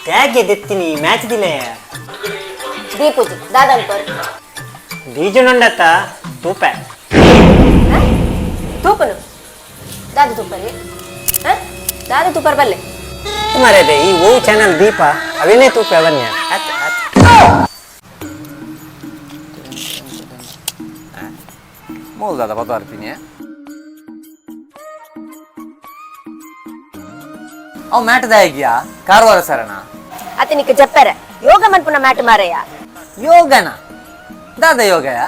ಹೇಗೆ ದೆತ್ತೀನಿ ಮ್ಯಾಚ್ ದಿಲೆ ದೀಪುಜಿ ದಾದಂಪರ್ ಬೀಜುಂಡತ್ತ ತೂಪೆ ತೂಪನು ದಾದ ತುಪ್ಪರಿ ದಾದ ತುಪ್ಪರ್ ಬಲ್ಲೆ ಮರದೆ ಈ ಓ ಚಾನಲ್ ದೀಪ ಅವನೇ ತೂಪೆ ಅವನ್ಯ ಮೂಲ ದಾದ ಪದ ಅರ್ಪಿನಿ ಅವ್ ಮ್ಯಾಟ್ ದಾಯಿಗ್ಯಾ ಕಾರವಾರ ಸರಣ ಅತನಿಗೆ ಜಪ್ಪರೆ ಯೋಗ ಮನ್ಪುನ ಮ್ಯಾಟ್ ಮಾರಯ್ಯ ಯೋಗನ ದಾದ ಯೋಗಯ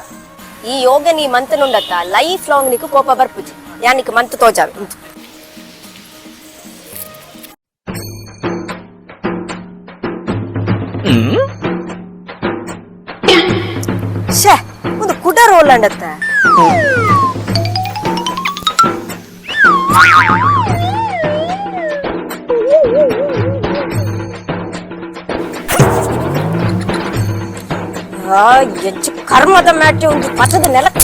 ಈ ಯೋಗ ನೀ ಮಂತನುಂಡತ್ತ ಲೈಫ್ ಲಾಂಗ್ ನಿಕು ಕೋಪ ಬರ್ಪುಜಿ ಯಾನಿಕ್ ಮಂತ್ ತೋಜಾವೆ ಶೇ ಒಂದು ಕುಡ ರೋಲ್ ಅಂಡತ್ತ ಎಂಚು ಕರ್ಮದ ಮ್ಯಾಟಿ ಒಂದು ಪಥದ ನೆಲಕ್ಕೆ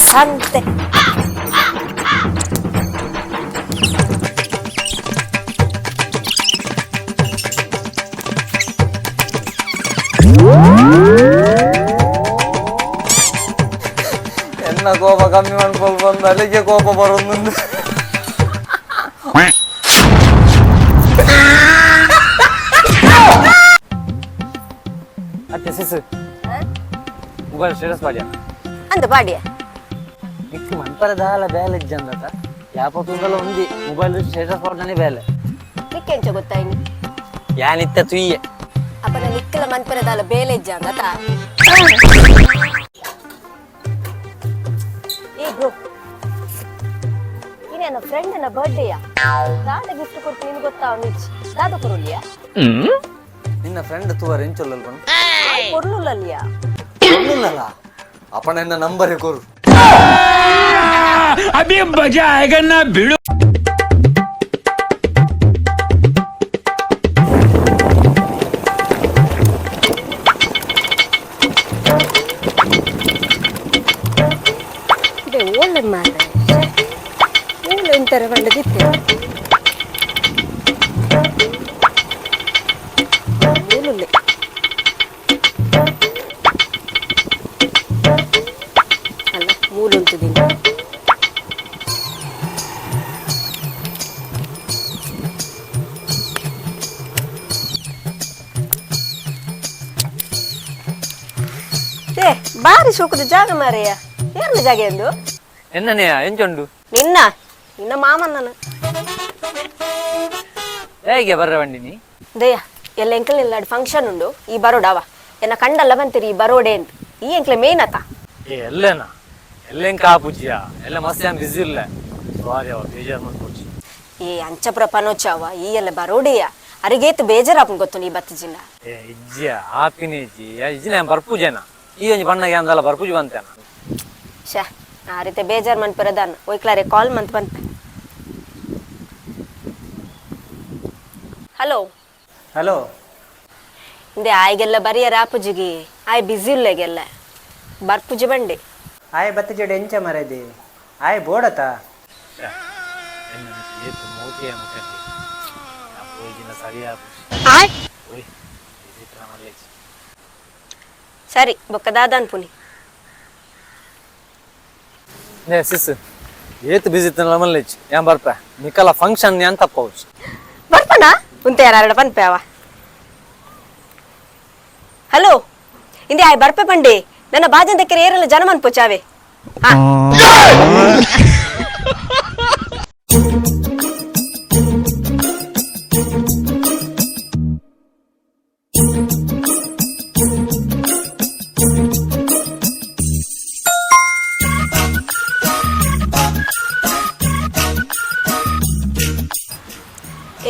ಸಂತೆ ಎನ್ನ ಕೋಪ ಕಮ್ಮಿ ಮಾಡ್ಕೊಂಡು ಬಂದು ಅಲ್ಲಿಗೆ ಕೋಪ ಬರೋದು ಅತ್ತೆ ಸಿಸು ಮೊಬೈಲ್ ಸ್ಟೇಟಸ್ ಪಾಡ್ಯ ಅಂದ ಪಾಡ್ಯ ನಿಕ್ ಮನ್ಪರ ದಾಲ ಬೇಲೆ ಇಜ್ಜಂದತ ಯಾಪ ತುಂಬಲ ಉಂದಿ ಮೊಬೈಲ್ ಸ್ಟೇಟಸ್ ಪಾಡ್ದಾನೆ ಬೇಲೆ ನಿಕ್ಕೆಂಚ ಗೊತ್ತಾಯ್ನಿ ಯಾನಿತ್ತ ತುಯ್ಯೆ ಅಪ್ಪನ ನಿಕ್ಕಲ ಮನ್ಪರದಾಲ ಬೇಲೆ ಇಜ್ಜ ಅಂದತ ಏ ಬ್ರೋ ನನ್ನ ಫ್ರೆಂಡ್ನ ಬರ್ಡೇಯಾ ದಾದ ಗಿಫ್ಟ್ ಕೊಡ್ತೀನಿ ನಿನಗೆ ಗೊತ್ತಾ ನಿಜ ದಾದ ಕೊರಲಿಯಾ ನಿನ್ನ ಫ್ರೆಂಡ್ ತುವ ರೆಂಚೊಲ್ಲಲ್ ಬನ್ ಕೊರ್ಲುಲ್ಲಲಿಯಾ ಕೊರ್ಲುಲ್ಲಲ್ಲ ಅಪ್ಪನ ನನ್ನ ನಂಬರ್ ಕೊರು अभी मजा आएगा ना भिड़ो ಒಳ್ಳೆ ಮಾಡ ಒಳ್ಳೆ ಇಂತಾರೆ ಒಳ್ಳೆದಿತ್ತೆ ಮೂಲುಲ್ಲೆ ಅಲ್ಲ ಮೂಲುಂಟು ದಿನ ಬಾರಿ ಶೋಕದ ಜಾಗ ಮಾರಯ್ಯ ಏರ್ನ ಜಾಗ ಎಂದು ಎನ್ನನೆಯ ಎಂಚೊಂಡು ನಿನ್ನ ನಿನ್ನ ಮಾಮನ್ನ ಹೇಗೆ ಬರ್ರ ಬಂಡಿನಿ ದಯ್ಯ ಎಲ್ಲ ಎಂಕಲ್ ಎಲ್ಲ ಫಂಕ್ಷನ್ ಉಂಡು ಈ ಬರೋಡವ ಎನ್ನ ಕಂಡಲ್ಲ ಬಂತೀರಿ ಈ ಬರೋಡೆ ಅಂತ ಈ ಎಂಕ್ಲೆ ಮೇನ್ ಆತ ಏ ಎಲ್ಲೇನಾ ಎಲ್ಲೆಂಕ ಕಾಪುಜಿಯ ಎಲ್ಲ ಮಸ್ತ್ ಬಿಸಿ ಇಲ್ಲ ಸಾರಿ ಅವ ಬೇಜಾರ್ ಮಾಡ್ಕೊಡ್ಸಿ ಏ ಅಂಚಪ್ರ ಪನೋಚವ ಈ ಎಲ್ಲ ಬರೋಡೆಯ ಅರಿಗೇತು ಬೇಜಾರಾಪನ್ ಗೊತ್ತು ನೀ ಬತ್ತಜಿನ ಏ ಇಜ್ಜಿಯ ಆಪಿನಿ ಇಜ್ಜಿ ಇಜ್ಜಿನ ಬರ್ಪೂಜೆನ ಈ ಒಂಜಿ ಬಣ್ಣಗೆ ಅಂದಲ್ಲ ಬರ್ಪೂಜಿ ಬಂತೇನ ಶಾ ಆ ರೀತಿ ಬೇಜಾರ್ ಮನ್ಪರದಾನ ಒಯ್ಕ್ಲಾರೆ ಕಾಲ್ ಮಂತ್ ಬಂತ ಹಲೋ ಹಲೋ ಇಂದೆ ಆಯ್ಗೆಲ್ಲ ಬರಿಯ ರಾಪುಜಿಗೆ ಆಯ್ ಬಿಸಿ ಇಲ್ಲೆಗೆಲ್ಲ ಬರ್ಪುಜಿ ಬಂಡೆ ಆಯ್ ಬತ್ತ ಜಡೆ ಎಂಚ ಮರದಿ ಆಯ್ ಬೋಡತ ಸರಿ ಬೊಕ್ಕದಾದಾನ್ ಪುನಿ ನೇ ಸಿಸ್ ಏತ್ ಬಿಸಿ ಇತ್ತಲ್ಲ ಮಲ್ಲೆಚ್ಚಿ ಯಾನ್ ಬರ್ಪ ನಿಕಲ ಫಂಕ್ಷನ್ ಯಾನ್ ತಪ್ಪవచ్చు ಬರ್ಪಣ ಉಂತೆ ಯಾರ ಪನ್ಪೇವ ಹಲೋ ಇಂದೆ ಆಯ್ ಬರ್ಪೆ ಬಂಡೆ ನನ್ನ ಬಾಜಂದಕ್ಕೆ ಏರಲ್ಲ ಜನ ಮನ್ಪೋಚಾವೆ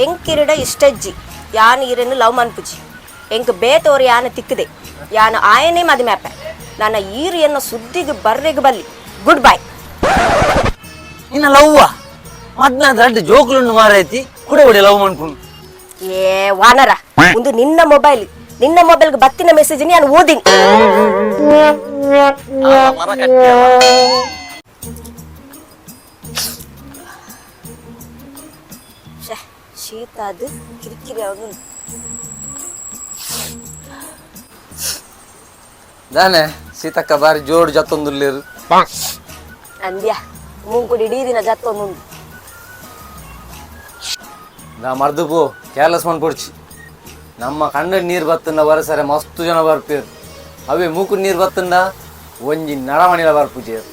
ಎಂಕಿರಡ ಇಷ್ಟಜ್ಜಿ ಯಾನ್ ಈರನ್ನು ಲವ್ ಮನ್ಪುಜಿ ಎಂಕ್ ಬೇತೋರು ಯಾನ ತಿಕ್ಕದೆ ಯಾನ ಆಯನೇ ಮದಿ ಮ್ಯಾಪೆ ನನ್ನ ಈರು ಎನ್ನ ಸುದ್ದಿಗೆ ಬರ್ರೆಗೆ ಬಲ್ಲಿ ಗುಡ್ ಬೈ ಇನ್ನ ಲವ್ವ ಮದ್ನ ದಡ್ಡ ಜೋಕ್ಲುಂಡು ಮಾರೈತಿ ಕುಡೆ ಕುಡೆ ಲವ್ ಮಾಡ್ಕೊಂಡು ಏ ವಾನರ ಒಂದು ನಿನ್ನ ಮೊಬೈಲ್ಗೆ ಬತ್ತಿನ ಮೆಸೇಜ್ ನಾನು ಓದಿನಿ ಶೀತ ಅದು ಕಿರಿಕಿರಿ ಅವನು ದಾನೆ ಸೀತಕ್ಕ ಬಾರಿ ಜೋಡು ಜತ್ತೊಂದುಲ್ಲೇರು ಅಂದ್ಯ ಮುಂಕುಡಿ ಇಡೀ ದಿನ ಜತ್ತೊಂದು ನಾ ಮರ್ದು ಪೋ ಕೇರ್ಲೆಸ್ ಮಾಡ್ಕೊಡ್ಚಿ ನಮ್ಮ ಕಣ್ಣ ನೀರು ಬತ್ತಂಡ ಬರಸರೆ ಮಸ್ತು ಜನ ಬರ್ಪೇರು ಅವೇ ಮೂಕು ನೀರು ಬತ್ತಂಡ ಒಂಜಿ ನಡಮಣಿಲ ಬರ್ಪುಜೇರು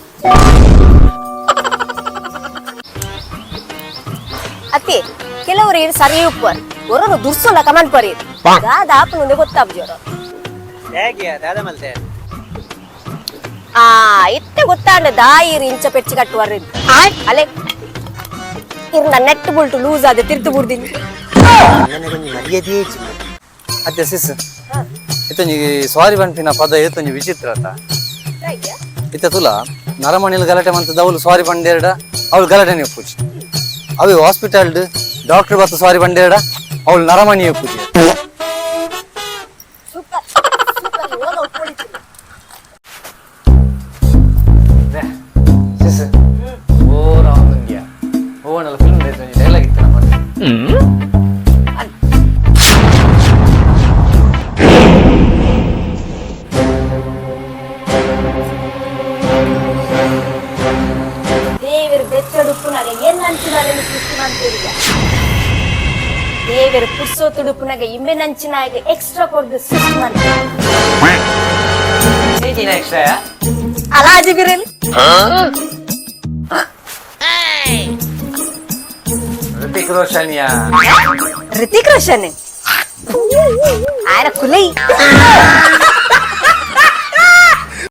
ಅತ್ತೆ ಕೆಲವರು ಏನು ಸರಿ ಉಪ್ಪರ್ ಒರನು ದುರ್ಸೊಂಡ ಕಮೆಂಟ್ ಪರೀರ್ ದಾಪ ಮುಂದೆ ಗೊತ್ತಾಗ್ಜೋರು ಇತ್ತೆ ಗೊತ್ತಾಂಡ ದಾಯಿರಿ ಇಂಚ ಪೆಚ್ಚಿ ಕಟ್ಟುವರ್ರಿ ಅಲೆ ಇರ್ನ ನೆಟ್ ಬುಲ್ಟು ಲೂಸ್ ಆದ ತಿರ್ತು ಬುಡ್ದಿನಿ ಅತ್ತೆ ಸಿಸ್ ಇತ್ತೊಂಜಿ ಸಾರಿ ಬನ್ಪಿನ ಪದ ಏತೊಂಜಿ ವಿಚಿತ್ರ ಆತ ಇತ್ತ ತುಲ ನರಮಣಿಲ್ ಗಲಾಟೆ ಮಂತದ ಅವಳು ಸಾರಿ ಬಂಡೇರಡ ಅವಳು ಗಲಾಟೆನೆ ಒಪ್ಪುಜಿ ಅವು ಹಾಸ್ಪಿಟಲ್ಡ್ ಡಾಕ್ಟರ್ ಬತ್ತು ಸಾರಿ ಬಂಡೇರಡ ಅವಳು ನರಮಣಿ ಒಪ್ಪುಜಿ ಸಿಸ್ ಓ ರಾಮಂಗ್ಯ ಓನಲ್ಲ ಫಿಲ್ಮ್ ಐತೊಂಜಿ ಡೈಲಾಗ್ ಇತ್ತು ನಮ್ಮ ದೇವರು ಬೆಚ್ಚಡುಪ್ಪುನಾಗ ಏನ್ ನಂಚಿನಾಗ ಸೃಷ್ಟಿ ಮಾಡ್ತೀರಿಗ ದೇವರು ಪುಡ್ಸೋ ತುಡುಪುನಾಗ ಇಮ್ಮೆ ನಂಚಿನಾಗ ಎಕ್ಸ್ಟ್ರಾ ಕೊಡ್ದು ಸೃಷ್ಟಿ ಮಾಡ್ತೀರಿ ಅಲಾಜಿ ಬಿರಲಿ ಋತಿಕ್ ರೋಷನ್ಯ ಋತಿಕ್ ರೋಷನ್ ಆಯ್ನ ಕುಲೈ